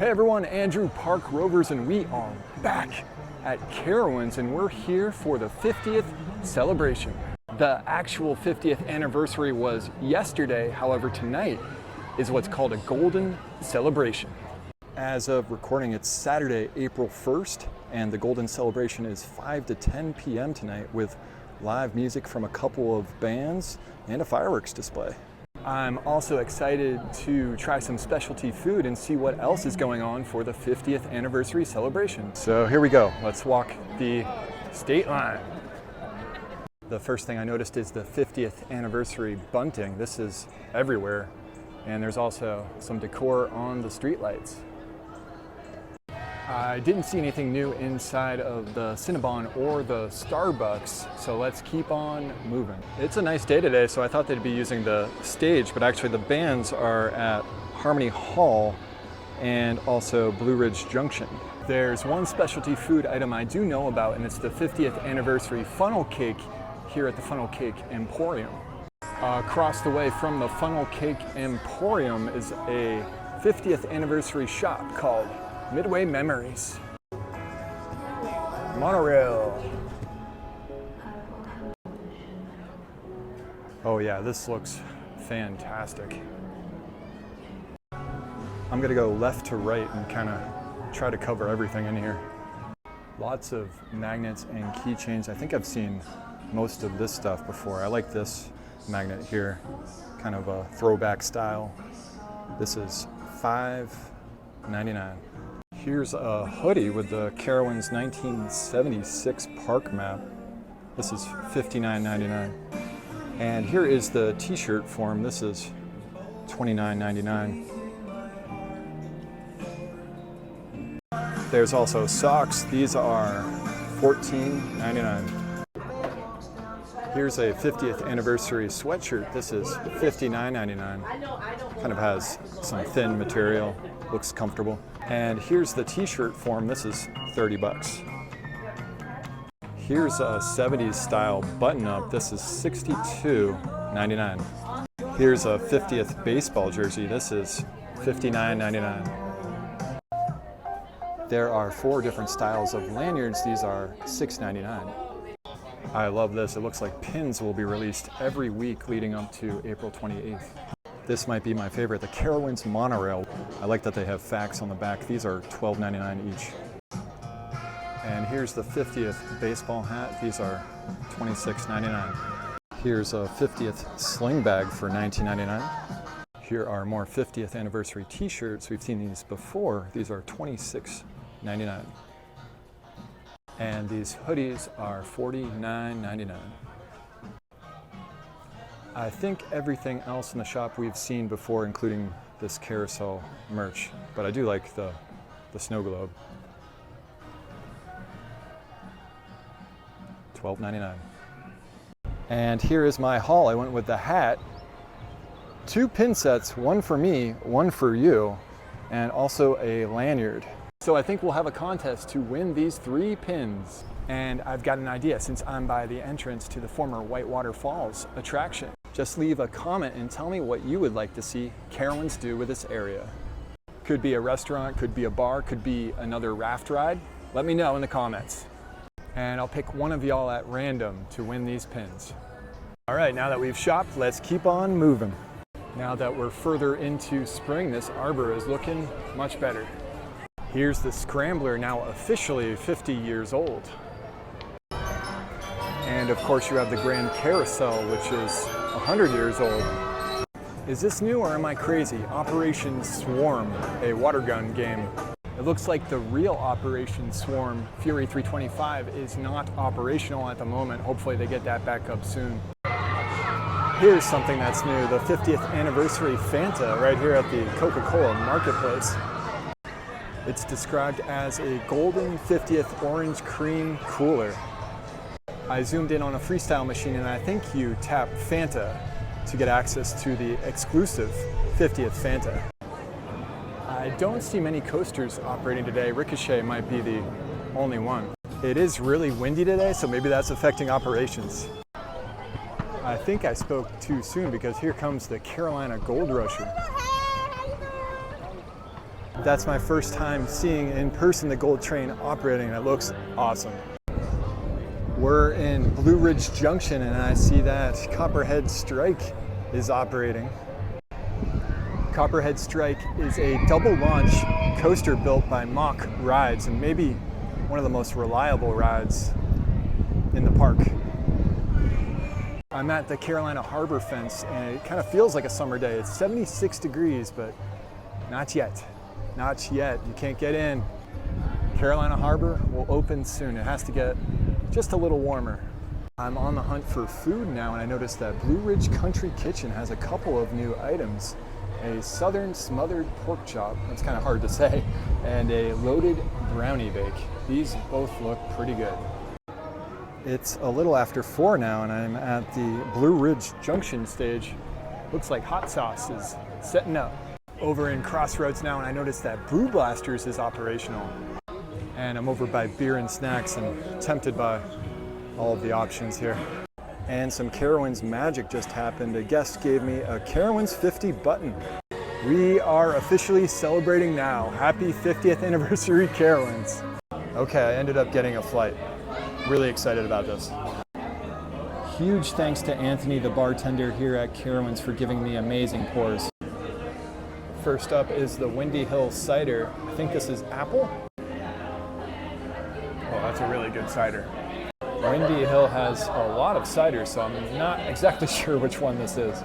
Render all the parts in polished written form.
Hey everyone, Andrew Park Rovers, and we are back at Carowinds, and we're here for the 50th celebration. The actual 50th anniversary was yesterday, however tonight is what's called a golden celebration. As of recording, it's Saturday, April 1st, and the golden celebration is 5 to 10 p.m. tonight with live music from a couple of bands and a fireworks display. I'm also excited to try some specialty food and see what else is going on for the 50th anniversary celebration. So here we go. Let's walk the state line. The first thing I noticed is the 50th anniversary bunting. This is everywhere, and there's also some decor on the streetlights. I didn't see anything new inside of the Cinnabon or the Starbucks, so let's keep on moving. It's a nice day today, so I thought they'd be using the stage, but actually the bands are at Harmony Hall and also Blue Ridge Junction. There's one specialty food item I do know about, and it's the 50th anniversary funnel cake here at the Funnel Cake Emporium. Across the way from the Funnel Cake Emporium is a 50th anniversary shop called Midway Memories. Monorail. Oh yeah, this looks fantastic. I'm gonna go left to right and kind of try to cover everything in here. Lots of magnets and keychains. I think I've seen most of this stuff before. I like this magnet here, kind of a throwback style. This is $5.99. Here's a hoodie with the Carowinds 1976 park map. This is $59.99. And here is the t-shirt form. This is $29.99. There's also socks. These are $14.99. Here's a 50th anniversary sweatshirt. This is $59.99. Kind of has some thin material, looks comfortable. And here's the t-shirt form. This is 30 bucks. Here's a 70s style button-up. This is $62.99. Here's a 50th baseball jersey. This is $59.99. There are 4 different styles of lanyards. These are $6.99. I love this. It looks like pins will be released every week leading up to April 28th. This might be my favorite, the Carowinds monorail. I like that they have facts on the back. These are $12.99 each. And here's the 50th baseball hat. These are $26.99. Here's a 50th sling bag for $19.99. Here are more 50th anniversary t-shirts. We've seen these before. These are $26.99. And these hoodies are $49.99. I think everything else in the shop we've seen before, including this carousel merch, but I do like the snow globe. $12.99. And here is my haul. I went with the hat, 2 pin sets, one for me, one for you, and also a lanyard. So I think we'll have a contest to win these 3 pins. And I've got an idea, since I'm by the entrance to the former Whitewater Falls attraction. Just leave a comment and tell me what you would like to see Carowinds do with this area. Could be a restaurant, could be a bar, could be another raft ride. Let me know in the comments. And I'll pick one of y'all at random to win these pins. All right, now that we've shopped, let's keep on moving. Now that we're further into spring, this arbor is looking much better. Here's the Scrambler, now officially 50 years old. And of course you have the Grand Carousel, which is 100 years old. Is this new or am I crazy? Operation Swarm, a water gun game. It looks like the real Operation Swarm, Fury 325, is not operational at the moment. Hopefully they get that back up soon. Here's something that's new, the 50th anniversary Fanta right here at the Coca-Cola Marketplace. It's described as a golden 50th orange cream cooler. I zoomed in on a freestyle machine and I think you tap Fanta to get access to the exclusive 50th Fanta. I don't see many coasters operating today. Ricochet might be the only one. It is really windy today, so maybe that's affecting operations. I think I spoke too soon because here comes the Carolina Gold Rusher. That's my first time seeing in person the Gold Train operating, and it looks awesome. We're in Blue Ridge Junction, and I see that Copperhead Strike is operating. Copperhead Strike is a double launch coaster built by Mock Rides, and maybe one of the most reliable rides in the park. I'm at the Carolina Harbor fence, and it kind of feels like a summer day. It's 76 degrees, but not yet. Not yet. You can't get in. Carolina Harbor will open soon. It has to get just a little warmer. I'm on the hunt for food now, and I noticed that Blue Ridge Country Kitchen has a couple of new items. A southern smothered pork chop, that's kind of hard to say, and a loaded brownie bake. These both look pretty good. It's a little after 4 now, and I'm at the Blue Ridge Junction stage. Looks like hot sauce is setting up. Over in Crossroads now, and I noticed that Brew Blasters is operational. And I'm over by Beer and Snacks and tempted by all of the options here. And some Carowinds magic just happened. A guest gave me a Carowinds 50 button. We are officially celebrating now. Happy 50th anniversary Carowinds. Okay, I ended up getting a flight. Really excited about this. Huge thanks to Anthony, the bartender here at Carowinds, for giving me amazing pours. First up is the Windy Hill cider. I think this is apple. Oh, that's a really good cider. Windy Hill has a lot of cider, so I'm not exactly sure which one this is.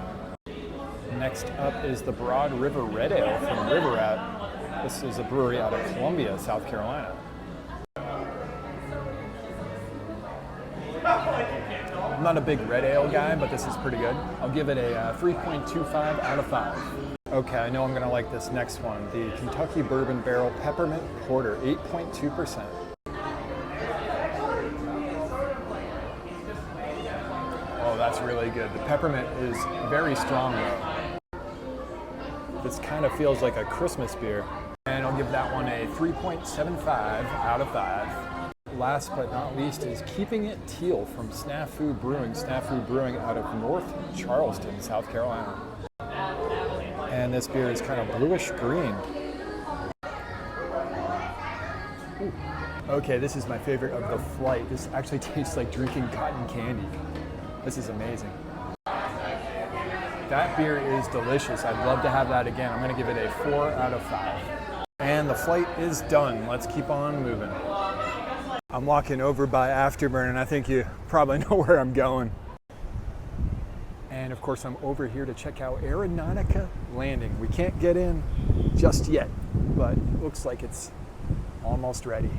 Next up is the Broad River Red Ale from River Rat. This is a brewery out of Columbia, South Carolina. I'm not a big red ale guy, but this is pretty good. I'll give it a 3.25 out of 5. Okay, I know I'm gonna like this next one. The Kentucky Bourbon Barrel Peppermint Porter, 8.2%. Oh, that's really good. The peppermint is very strong though. This kind of feels like a Christmas beer. And I'll give that one a 3.75 out of 5. Last but not least is Keeping It Teal from Snafu Brewing. Snafu Brewing out of North Charleston, South Carolina. And this beer is kind of bluish green. Ooh. Okay, this is my favorite of the flight. This actually tastes like drinking cotton candy. This is amazing. That beer is delicious. I'd love to have that again. I'm gonna give it a 4 out of 5. And the flight is done. Let's keep on moving. I'm walking over by Afterburn, and I think you probably know where I'm going. And of course, I'm over here to check out Aeronautica Landing. We can't get in just yet, but it looks like it's almost ready.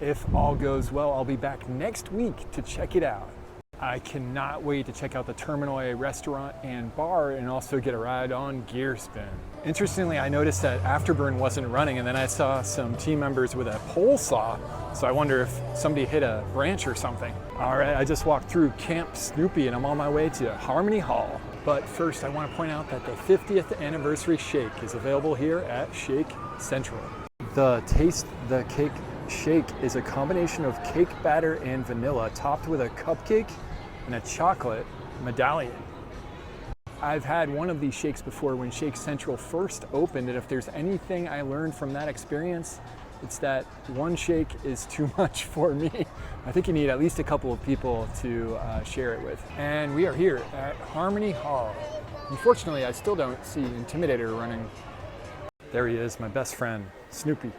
If all goes well, I'll be back next week to check it out. I cannot wait to check out the Terminal A restaurant and bar, and also get a ride on Gear Spin. Interestingly, I noticed that Afterburn wasn't running, and then I saw some team members with a pole saw, so I wonder if somebody hit a branch or something. All right, I just walked through Camp Snoopy, and I'm on my way to Harmony Hall. But first, I want to point out that the 50th anniversary shake is available here at Shake Central. The Taste the Cake shake is a combination of cake batter and vanilla, topped with a cupcake and a chocolate medallion. I've had one of these shakes before when Shake Central first opened, and if there's anything I learned from that experience, it's that one shake is too much for me. I think you need at least a couple of people to share it with. And we are here at Harmony Hall. Unfortunately, I still don't see Intimidator running. There he is, my best friend, Snoopy.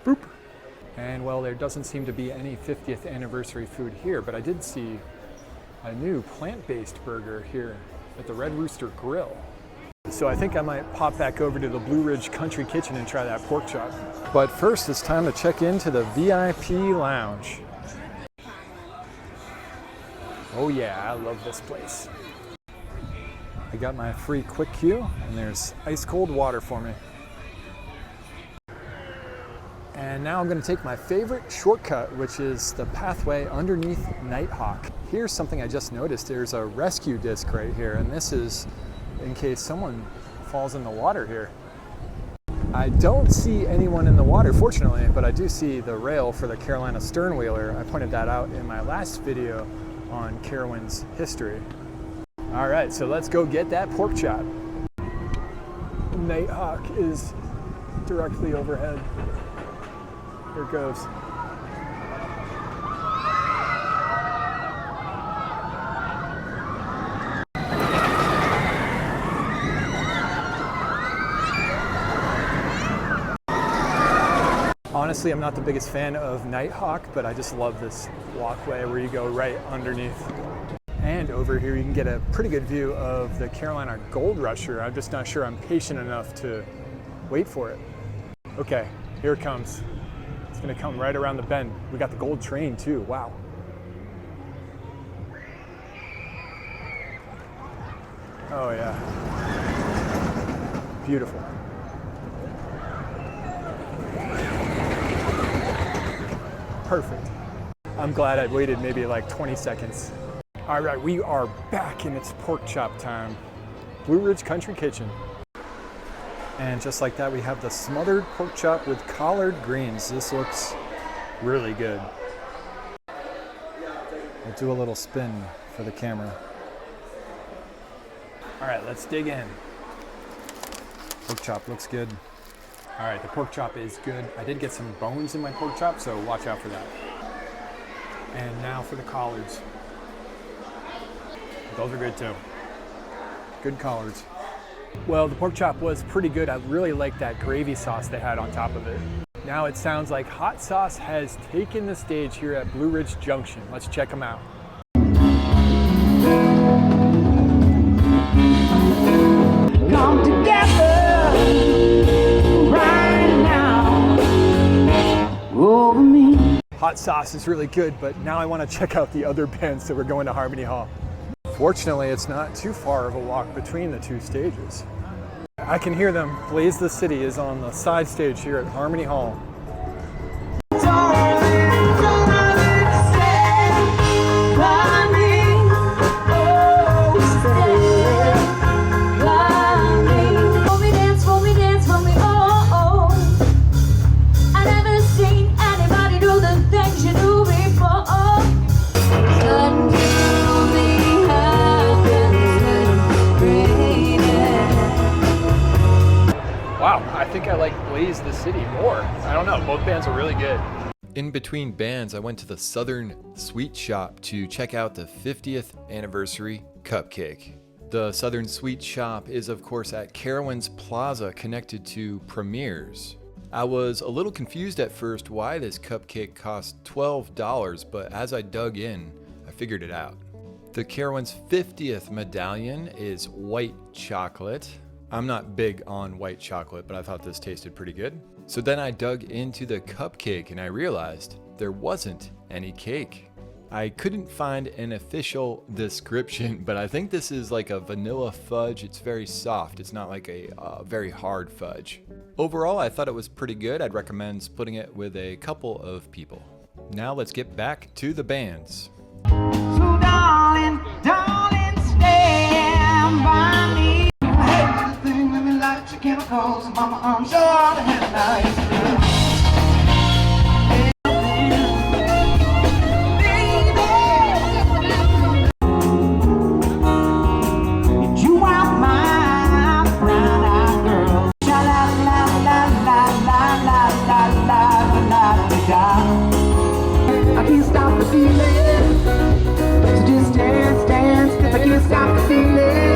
Boop. And well, there doesn't seem to be any 50th anniversary food here, but I did see a new plant-based burger here at the Red Rooster Grill. So I think I might pop back over to the Blue Ridge Country Kitchen and try that pork chop. But first, it's time to check into the VIP lounge. Oh yeah, I love this place. I got my free quick queue, and there's ice cold water for me. And now I'm going to take my favorite shortcut, which is the pathway underneath Nighthawk. Here's something I just noticed. There's a rescue disc right here, and this is in case someone falls in the water here. I don't see anyone in the water, fortunately, but I do see the rail for the Carolina sternwheeler. I pointed that out in my last video on Carowinds history. All right, so let's go get that pork chop. Nighthawk is directly overhead. Here it goes. Honestly, I'm not the biggest fan of Nighthawk, but I just love this walkway where you go right underneath. And over here you can get a pretty good view of the Carolina Gold Rusher. I'm just not sure I'm patient enough to wait for it. Okay, here it comes. It's gonna come right around the bend. We got the gold train too, wow. Oh yeah, beautiful. Perfect. I'm glad I waited maybe like 20 seconds. All right, we are back and it's pork chop time. Blue Ridge Country Kitchen. And just like that, we have the smothered pork chop with collard greens. This looks really good. We'll do a little spin for the camera. All right, let's dig in. Pork chop looks good. All right, the pork chop is good. I did get some bones in my pork chop, so watch out for that. And now for the collards. Those are good too. Good collards. Well, the pork chop was pretty good. I really like that gravy sauce they had on top of it. Now it sounds like hot sauce has taken the stage here at Blue Ridge Junction. Let's check them out. Come together right now over me. Hot sauce is really good, but now I want to check out the other bands that we're going to Harmony Hall. Fortunately, it's not too far of a walk between the two stages. I can hear them. Blaze the City is on the side stage here at Harmony Hall. I think I like Blaze the City more. I don't know, both bands are really good. In between bands, I went to the Southern Sweet Shop to check out the 50th anniversary cupcake. The Southern Sweet Shop is of course at Carowinds Plaza, connected to Premier's. I was a little confused at first why this cupcake cost $12, but as I dug in, I figured it out. The Carowinds 50th medallion is white chocolate. I'm not big on white chocolate, but I thought this tasted pretty good. So then I dug into the cupcake and I realized there wasn't any cake. I couldn't find an official description, but I think this is like a vanilla fudge. It's very soft. It's not like a very hard fudge. Overall, I thought it was pretty good. I'd recommend splitting it with a couple of people. Now let's get back to the bands. So darling, stand by me. Chemicals, mama, I'm sure I have nice. You are my brown-eyed girl. La la la la la la la la la la. I can't stop the feeling. So just dance, dance, 'cause I can't stop the feeling.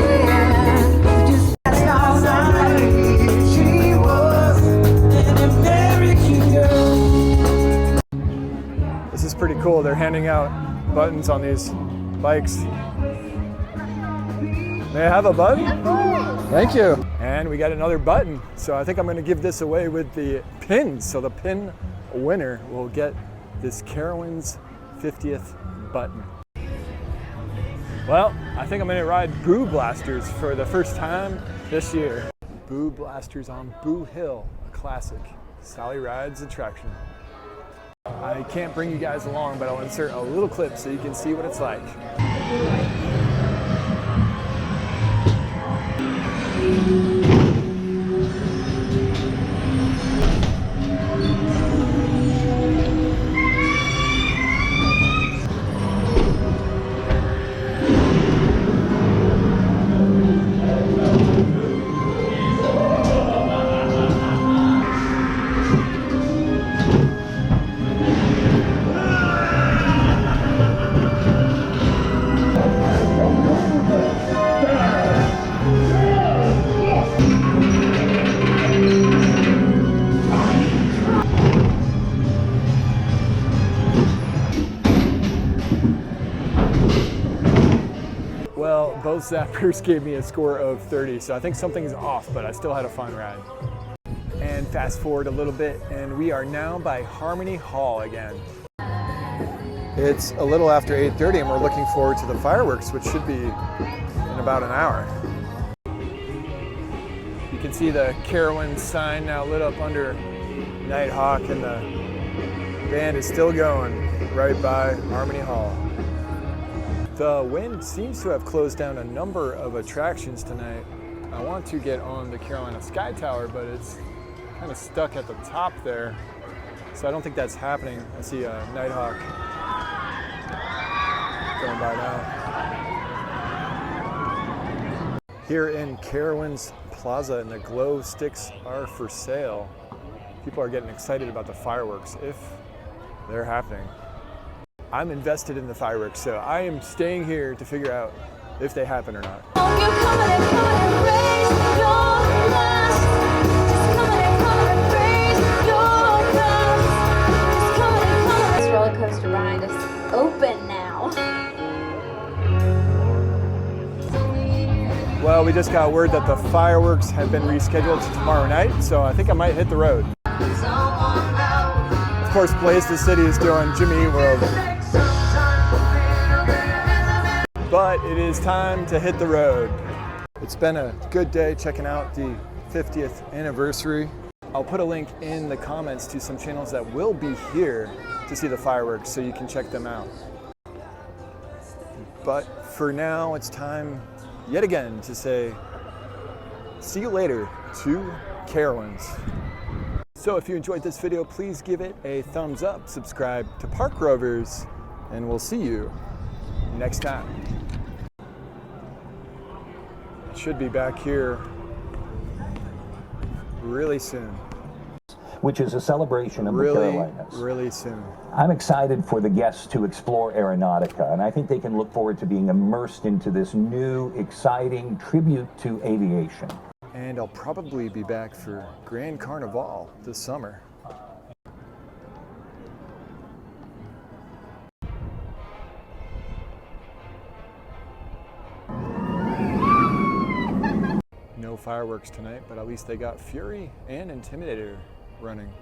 This is pretty cool. They're handing out buttons on these bikes. May I have a button? Thank you. And we got another button. So I think I'm going to give this away with the pins. So the pin winner will get this Carowinds 50th button. Well, I think I'm going to ride Boo Blasters for the first time this year. Boo Blasters on Boo Hill, a classic Sally Rides attraction. I can't bring you guys along, but I'll insert a little clip so you can see what it's like. those zappers gave me a score of 30, so I think something's off, but I still had a fun ride. And fast forward a little bit, and we are now by Harmony Hall again. It's a little after 8:30, and we're looking forward to the fireworks, which should be in about an hour. You can see the Carowinds sign now lit up under Nighthawk, and the band is still going right by Harmony Hall. The wind seems to have closed down a number of attractions tonight. I want to get on the Carolina Sky Tower, but it's kind of stuck at the top there, so I don't think that's happening. I see a Nighthawk going by now. Here in Carowinds Plaza, and the glow sticks are for sale. People are getting excited about the fireworks if they're happening. I'm invested in the fireworks, so I am staying here to figure out if they happen or not. This roller coaster ride is open now. Well, we just got word that the fireworks have been rescheduled to tomorrow night, so I think I might hit the road. Of course, Blaze the City is doing Jimmy Eat World. But it is time to hit the road. It's been a good day checking out the 50th anniversary. I'll put a link in the comments to some channels that will be here to see the fireworks, so you can check them out. But for now, it's time yet again to say, see you later to Carowinds. So if you enjoyed this video, please give it a thumbs up, subscribe to Park Rovers, and we'll see you next time. Should be back here really soon. Which is a celebration of the Carolinas. Really soon. I'm excited for the guests to explore Aeronautica, and I think they can look forward to being immersed into this new, exciting tribute to aviation. And I'll probably be back for Grand Carnival this summer. No fireworks tonight, but at least they got Fury and Intimidator running.